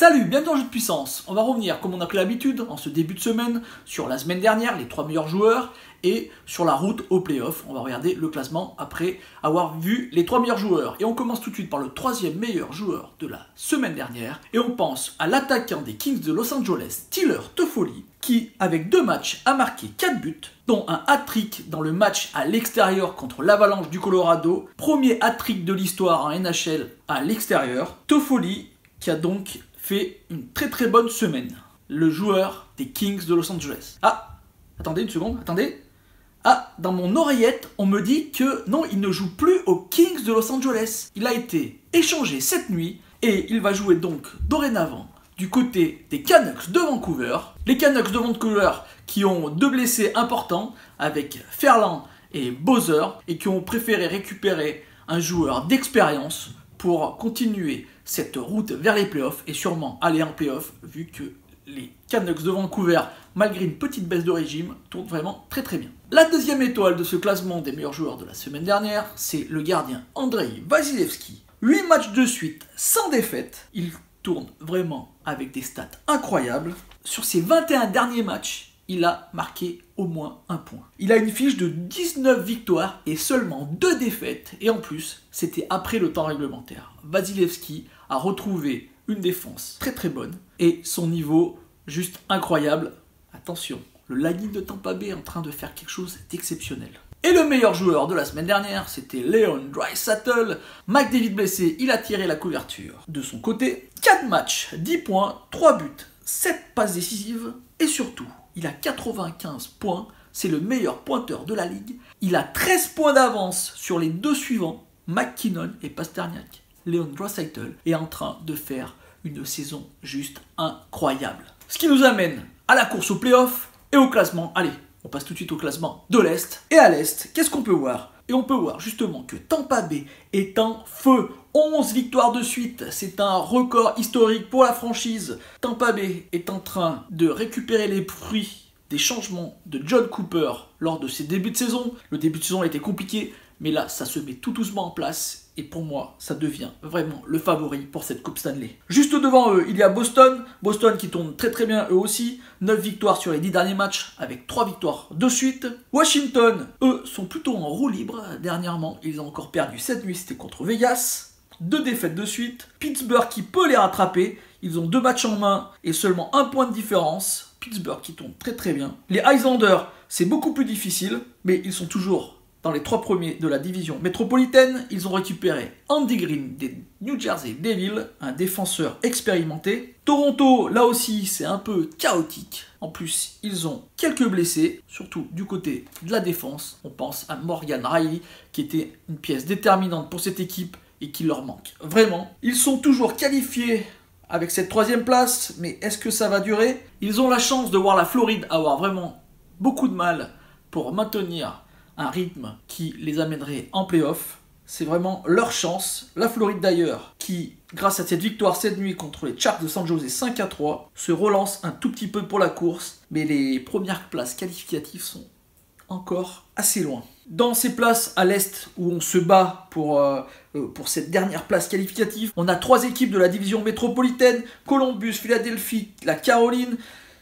Salut, bienvenue dans Jeu de Puissance. On va revenir, comme on a pris l'habitude, en ce début de semaine, sur la semaine dernière, les 3 meilleurs joueurs, et sur la route au playoff. On va regarder le classement après avoir vu les 3 meilleurs joueurs. Et on commence tout de suite par le 3e meilleur joueur de la semaine dernière. Et on pense à l'attaquant des Kings de Los Angeles, Tyler Toffoli, qui, avec 2 matchs, a marqué 4 buts, dont un hat-trick dans le match à l'extérieur contre l'Avalanche du Colorado. Premier hat-trick de l'histoire en NHL à l'extérieur. Toffoli, qui a donc fait une très bonne semaine. Le joueur des Kings de Los Angeles. Ah, attendez une seconde, attendez. Ah, dans mon oreillette, on me dit que non, il ne joue plus aux Kings de Los Angeles. Il a été échangé cette nuit et il va jouer donc dorénavant du côté des Canucks de Vancouver. Les Canucks de Vancouver qui ont 2 blessés importants avec Ferland et Bowser et qui ont préféré récupérer un joueur d'expérience pour continuer cette route vers les playoffs et sûrement aller en playoffs vu que les Canucks de Vancouver, malgré une petite baisse de régime, tournent vraiment très bien. La deuxième étoile de ce classement des meilleurs joueurs de la semaine dernière, c'est le gardien Andrei Vasilevskiy. 8 matchs de suite sans défaite, il tourne vraiment avec des stats incroyables. Sur ses 21 derniers matchs, il a marqué au moins 1 point. Il a une fiche de 19 victoires et seulement 2 défaites. Et en plus, c'était après le temps réglementaire. Vasilevskiy a retrouvé une défense très bonne et son niveau juste incroyable. Attention, le Lightning de Tampa Bay est en train de faire quelque chose d'exceptionnel. Et le meilleur joueur de la semaine dernière, c'était Leon Draisaitl. McDavid blessé, il a tiré la couverture de son côté. 4 matchs, 10 points, 3 buts, 7 passes décisives et surtout, il a 95 points, c'est le meilleur pointeur de la ligue. Il a 13 points d'avance sur les 2 suivants, McKinnon et Pasternak. Leon Draisaitl est en train de faire une saison juste incroyable. Ce qui nous amène à la course au playoff et au classement. Allez, on passe tout de suite au classement de l'Est. Et à l'Est, qu'est-ce qu'on peut voir? Et on peut voir justement que Tampa Bay est en feu. 11 victoires de suite, c'est un record historique pour la franchise. Tampa Bay est en train de récupérer les fruits des changements de John Cooper lors de ses débuts de saison. Le début de saison a été compliqué, mais là, ça se met tout doucement en place. Et pour moi, ça devient vraiment le favori pour cette Coupe Stanley. Juste devant eux, il y a Boston. Boston qui tourne très bien eux aussi. 9 victoires sur les 10 derniers matchs avec 3 victoires de suite. Washington, eux, sont plutôt en roue libre. Dernièrement, ils ont encore perdu cette nuit, c'était contre Vegas. 2 défaites de suite. Pittsburgh qui peut les rattraper. Ils ont 2 matchs en main et seulement 1 point de différence. Pittsburgh qui tourne très bien. Les Islanders, c'est beaucoup plus difficile, mais ils sont toujours dans les 3 premiers de la division métropolitaine. Ils ont récupéré Andy Green des New Jersey Devils, un défenseur expérimenté. Toronto, là aussi, c'est un peu chaotique. En plus, ils ont quelques blessés, surtout du côté de la défense. On pense à Morgan Rielly, qui était une pièce déterminante pour cette équipe et qui leur manque vraiment. Ils sont toujours qualifiés avec cette 3e place, mais est-ce que ça va durer? Ils ont la chance de voir la Floride avoir vraiment beaucoup de mal pour maintenir un rythme qui les amènerait en play-off. C'est vraiment leur chance. La Floride d'ailleurs, qui, grâce à cette victoire cette nuit contre les Sharks de San Jose 5-3, se relance un tout petit peu pour la course, mais les premières places qualificatives sont encore assez loin. Dans ces places à l'Est où on se bat pour cette dernière place qualificative, on a 3 équipes de la division métropolitaine, Columbus, Philadelphie, la Caroline,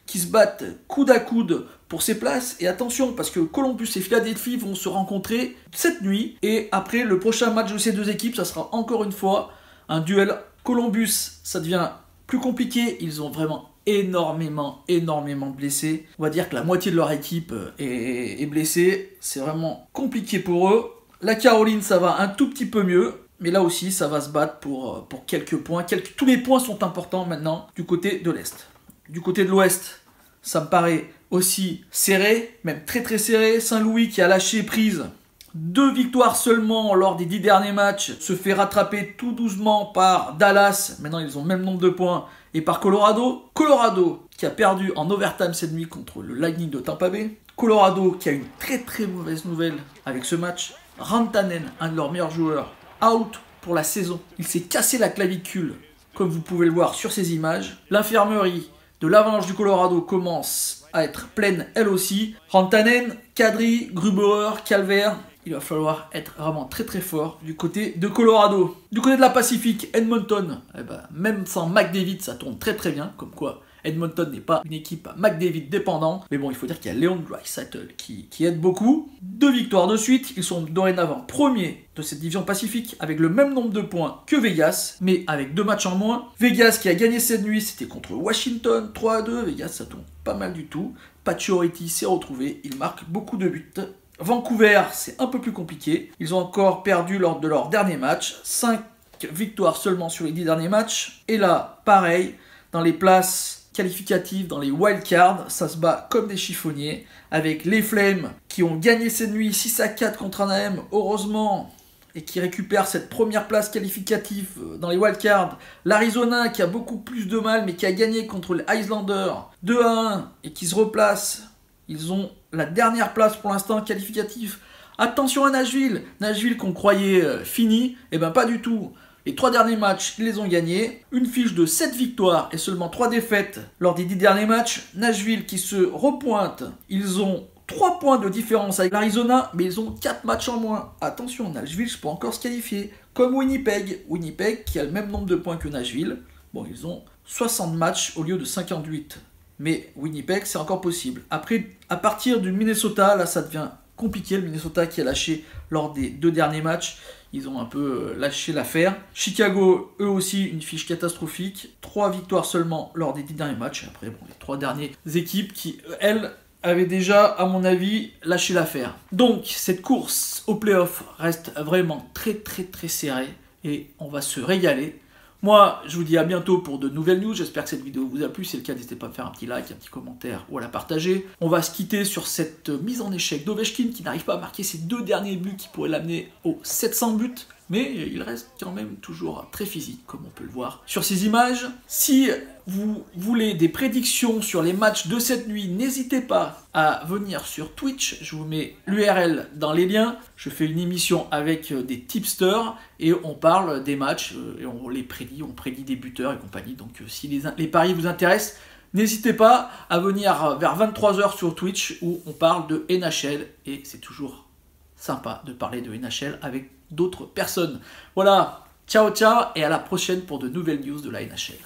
qui se battent coude à coude pour ces places. Et attention, parce que Columbus et Philadelphie vont se rencontrer cette nuit. Et après, le prochain match de ces 2 équipes, ça sera encore une fois un duel. Columbus, ça devient plus compliqué. Ils ont vraiment énormément de blessés. On va dire que la moitié de leur équipe est blessée. C'est vraiment compliqué pour eux. La Caroline, ça va un tout petit peu mieux. Mais là aussi, ça va se battre pour quelques points. Tous les points sont importants maintenant du côté de l'Est. Du côté de l'Ouest, ça me paraît aussi serré, même très serré. Saint-Louis qui a lâché prise. 2 victoires seulement lors des 10 derniers matchs, se fait rattraper tout doucement par Dallas. Maintenant, ils ont le même nombre de points. Et par Colorado. Colorado qui a perdu en overtime cette nuit contre le Lightning de Tampa Bay. Colorado qui a une très mauvaise nouvelle avec ce match. Rantanen, un de leurs meilleurs joueurs, out pour la saison. Il s'est cassé la clavicule, comme vous pouvez le voir sur ces images. L'infirmerie de l'Avalanche du Colorado commence à être pleine elle aussi. Rantanen, Kadri, Grubauer, Calvert, il va falloir être vraiment très très fort du côté de Colorado. Du côté de la Pacifique, Edmonton, eh ben, même sans McDavid, ça tourne très très bien, comme quoi Edmonton n'est pas une équipe McDavid dépendant. Mais bon, il faut dire qu'il y a Leon Draisaitl qui aide beaucoup. 2 victoires de suite, ils sont dorénavant premiers de cette division Pacifique avec le même nombre de points que Vegas, mais avec 2 matchs en moins. Vegas qui a gagné cette nuit, c'était contre Washington, 3-2. Vegas, ça tourne pas mal du tout. Pacioretty s'est retrouvé, il marque beaucoup de buts. Vancouver, c'est un peu plus compliqué. Ils ont encore perdu lors de leur dernier match. 5 victoires seulement sur les 10 derniers matchs. Et là, pareil, dans les places qualificatives, dans les wildcards, ça se bat comme des chiffonniers. Avec les Flames qui ont gagné cette nuit 6-4 contre Anaheim, heureusement, et qui récupèrent cette première place qualificative dans les wildcards. L'Arizona qui a beaucoup plus de mal, mais qui a gagné contre les Islanders 2-1 et qui se replace. Ils ont la dernière place pour l'instant qualificative. Attention à Nashville. Nashville qu'on croyait fini, et ben pas du tout. Les 3 derniers matchs, ils les ont gagnés. Une fiche de 7 victoires et seulement 3 défaites lors des 10 derniers matchs. Nashville qui se repointe. Ils ont 3 points de différence avec l'Arizona, mais ils ont 4 matchs en moins. Attention, Nashville peut encore se qualifier. Comme Winnipeg. Winnipeg qui a le même nombre de points que Nashville. Bon, ils ont 60 matchs au lieu de 58. Mais Winnipeg, c'est encore possible. Après, à partir du Minnesota, là, ça devient compliqué. Le Minnesota qui a lâché lors des 2 derniers matchs. Ils ont un peu lâché l'affaire. Chicago, eux aussi, une fiche catastrophique. 3 victoires seulement lors des 10 derniers matchs. Après, bon, les 3 dernières équipes qui, elles, avaient déjà, à mon avis, lâché l'affaire. Donc, cette course au playoff reste vraiment très très très serrée. Et on va se régaler. Moi, je vous dis à bientôt pour de nouvelles news. J'espère que cette vidéo vous a plu. Si c'est le cas, n'hésitez pas à faire un petit like, un petit commentaire ou à la partager. On va se quitter sur cette mise en échec d'Ovechkin qui n'arrive pas à marquer ses 2 derniers buts qui pourraient l'amener aux 700 buts. Mais il reste quand même toujours très physique, comme on peut le voir sur ces images. Si vous voulez des prédictions sur les matchs de cette nuit, n'hésitez pas à venir sur Twitch. Je vous mets l'URL dans les liens. Je fais une émission avec des tipsters et on parle des matchs et on les prédit, on prédit des buteurs et compagnie. Donc si les paris vous intéressent, n'hésitez pas à venir vers 23 h sur Twitch où on parle de NHL et c'est toujours sympa de parler de NHL avec d'autres personnes. Voilà, ciao ciao et à la prochaine pour de nouvelles news de la NHL.